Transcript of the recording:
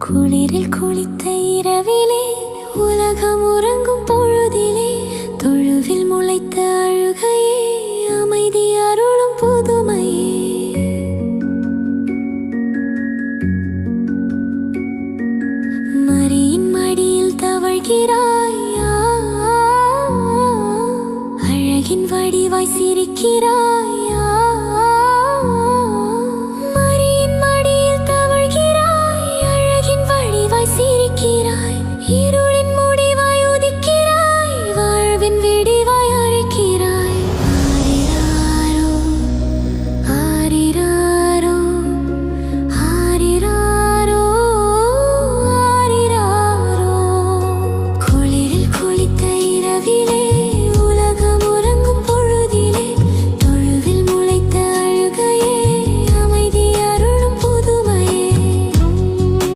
குளிரில் குளித்த இரவிலே உலகம் உறங்கும் பொழுதிலே தொழுவில் முளைத்த அழுகையே அமைதி அருளும் புதுமையே. மரியின் மடியில் தவழ்கிறாய், அழகின் வடிவாய் சிரிக்கிறாய்.